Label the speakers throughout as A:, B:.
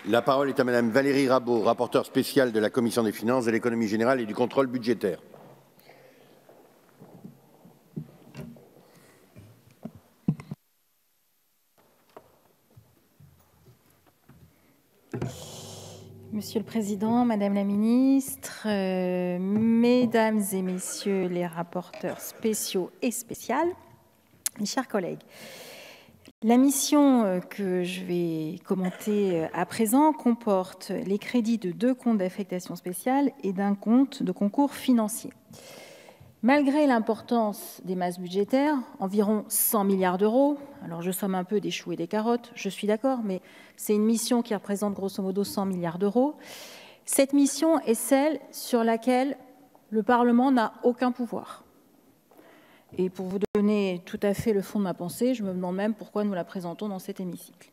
A: La parole est à Madame Valérie Rabault, rapporteure spéciale de la Commission des finances, de l'économie générale et du contrôle budgétaire.
B: Monsieur le Président, Madame la Ministre, Mesdames et Messieurs les rapporteurs spéciaux et spéciales, mes chers collègues, la mission que je vais commenter à présent comporte les crédits de 2 comptes d'affectation spéciale et d'un compte de concours financier. Malgré l'importance des masses budgétaires, environ 100 milliards d'euros, alors je somme un peu des choux et des carottes, je suis d'accord, mais c'est une mission qui représente grosso modo 100 milliards d'euros. Cette mission est celle sur laquelle le Parlement n'a aucun pouvoir. Et pour vous donner tout à fait le fond de ma pensée, je me demande même pourquoi nous la présentons dans cet hémicycle.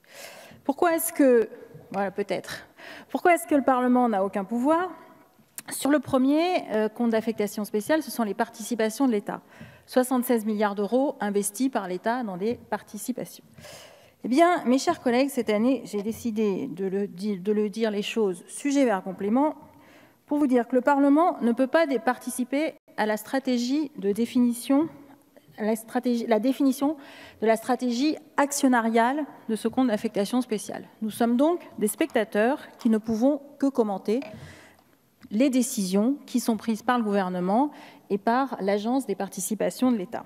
B: Pourquoi est-ce que, voilà peut-être, pourquoi est-ce que le Parlement n'a aucun pouvoir ? Sur le premier compte d'affectation spéciale, ce sont les participations de l'État. 76 milliards d'euros investis par l'État dans des participations. Eh bien, mes chers collègues, cette année, j'ai décidé de dire les choses sujet vers complément pour vous dire que le Parlement ne peut pas participer à la stratégie de définition, la définition de la stratégie actionnariale de ce compte d'affectation spéciale. Nous sommes donc des spectateurs qui ne pouvons que commenter les décisions qui sont prises par le gouvernement et par l'Agence des participations de l'État.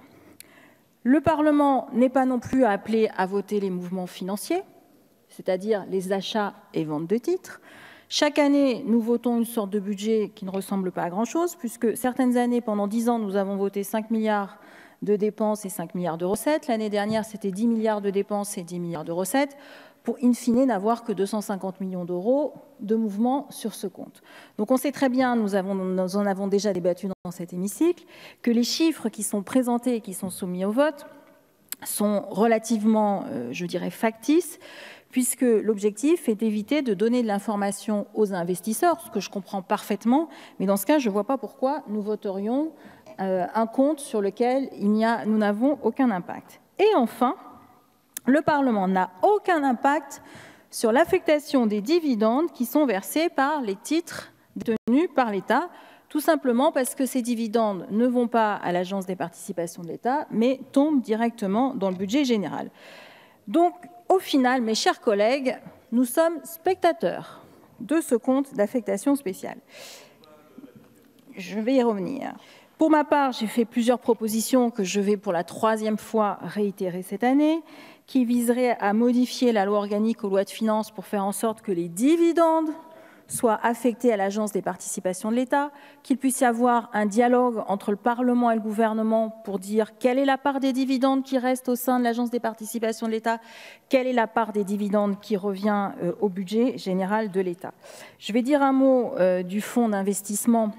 B: Le Parlement n'est pas non plus appelé à voter les mouvements financiers, c'est-à-dire les achats et ventes de titres. Chaque année, nous votons une sorte de budget qui ne ressemble pas à grand-chose, puisque certaines années, pendant 10 ans, nous avons voté 5 milliards de dépenses et 5 milliards de recettes. L'année dernière, c'était 10 milliards de dépenses et 10 milliards de recettes, pour in fine n'avoir que 250 millions d'euros de mouvements sur ce compte. Donc on sait très bien, nous en avons déjà débattu dans cet hémicycle, que les chiffres qui sont présentés et qui sont soumis au vote sont relativement, je dirais, factices, puisque l'objectif est d'éviter de donner de l'information aux investisseurs, ce que je comprends parfaitement, mais dans ce cas, je ne vois pas pourquoi nous voterions un compte sur lequel nous n'avons aucun impact. Et enfin, le Parlement n'a aucun impact sur l'affectation des dividendes qui sont versés par les titres détenus par l'État, tout simplement parce que ces dividendes ne vont pas à l'Agence des participations de l'État, mais tombent directement dans le budget général. Donc, au final, mes chers collègues, nous sommes spectateurs de ce compte d'affectation spéciale. Je vais y revenir. Pour ma part, j'ai fait plusieurs propositions que je vais pour la 3e fois réitérer cette année, qui viseraient à modifier la loi organique aux lois de finances pour faire en sorte que les dividendes soient affectés à l'Agence des participations de l'État, qu'il puisse y avoir un dialogue entre le Parlement et le gouvernement pour dire quelle est la part des dividendes qui reste au sein de l'Agence des participations de l'État, quelle est la part des dividendes qui revient au budget général de l'État. Je vais dire un mot du fonds d'investissement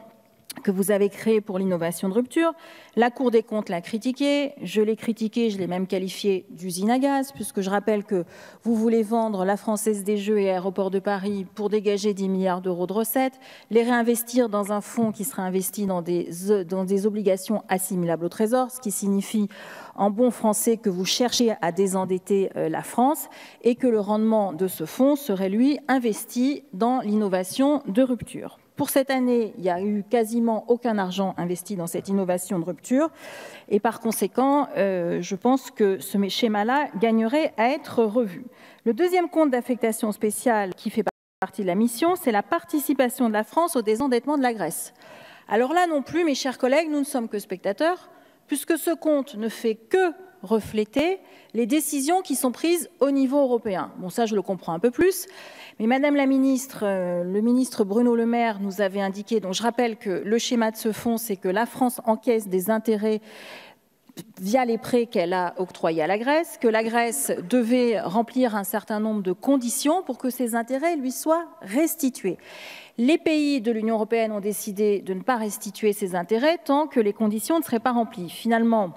B: que vous avez créé pour l'innovation de rupture. La Cour des comptes l'a critiqué, je l'ai même qualifié d'usine à gaz, puisque je rappelle que vous voulez vendre la Française des Jeux et Aéroports de Paris pour dégager 10 milliards d'euros de recettes, les réinvestir dans un fonds qui sera investi dans des obligations assimilables au Trésor, ce qui signifie en bon français que vous cherchez à désendetter la France et que le rendement de ce fonds serait, lui, investi dans l'innovation de rupture. Pour cette année, il n'y a eu quasiment aucun argent investi dans cette innovation de rupture et par conséquent, je pense que ce schéma-là gagnerait à être revu. Le deuxième compte d'affectation spéciale qui fait partie de la mission, c'est la participation de la France au désendettement de la Grèce. Alors là non plus, mes chers collègues, nous ne sommes que spectateurs, puisque ce compte ne fait que refléter les décisions qui sont prises au niveau européen. Bon, ça, je le comprends un peu plus. Mais Madame la Ministre, le ministre Bruno Le Maire nous avait indiqué, donc je rappelle que le schéma de ce fonds, c'est que la France encaisse des intérêts via les prêts qu'elle a octroyés à la Grèce, que la Grèce devait remplir un certain nombre de conditions pour que ces intérêts lui soient restitués. Les pays de l'Union européenne ont décidé de ne pas restituer ces intérêts tant que les conditions ne seraient pas remplies. Finalement,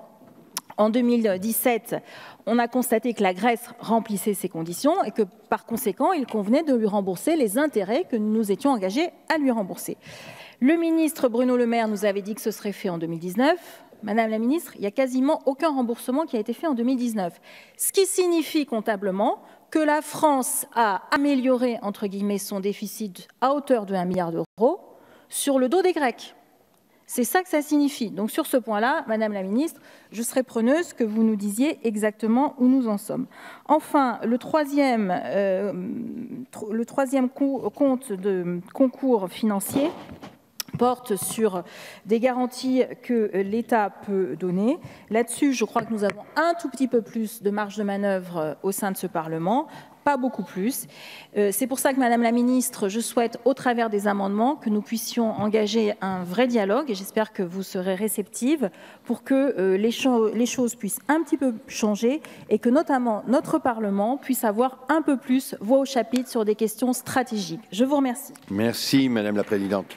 B: en 2017, on a constaté que la Grèce remplissait ces conditions et que, par conséquent, il convenait de lui rembourser les intérêts que nous nous étions engagés à lui rembourser. Le ministre Bruno Le Maire nous avait dit que ce serait fait en 2019. Madame la ministre, il n'y a quasiment aucun remboursement qui a été fait en 2019. Ce qui signifie comptablement que la France a amélioré, entre guillemets, son déficit à hauteur de 1 milliard d'euros sur le dos des Grecs. C'est ça que ça signifie. Donc sur ce point-là, Madame la Ministre, je serais preneuse que vous nous disiez exactement où nous en sommes. Enfin, le troisième compte de concours financier porte sur des garanties que l'État peut donner. Là-dessus, je crois que nous avons un tout petit peu plus de marge de manœuvre au sein de ce Parlement, pas beaucoup plus. C'est pour ça que, Madame la Ministre, je souhaite, au travers des amendements, que nous puissions engager un vrai dialogue, et j'espère que vous serez réceptive, pour que les choses puissent un petit peu changer et que, notamment, notre Parlement puisse avoir un peu plus voix au chapitre sur des questions stratégiques. Je vous remercie.
A: Merci, Madame la Présidente.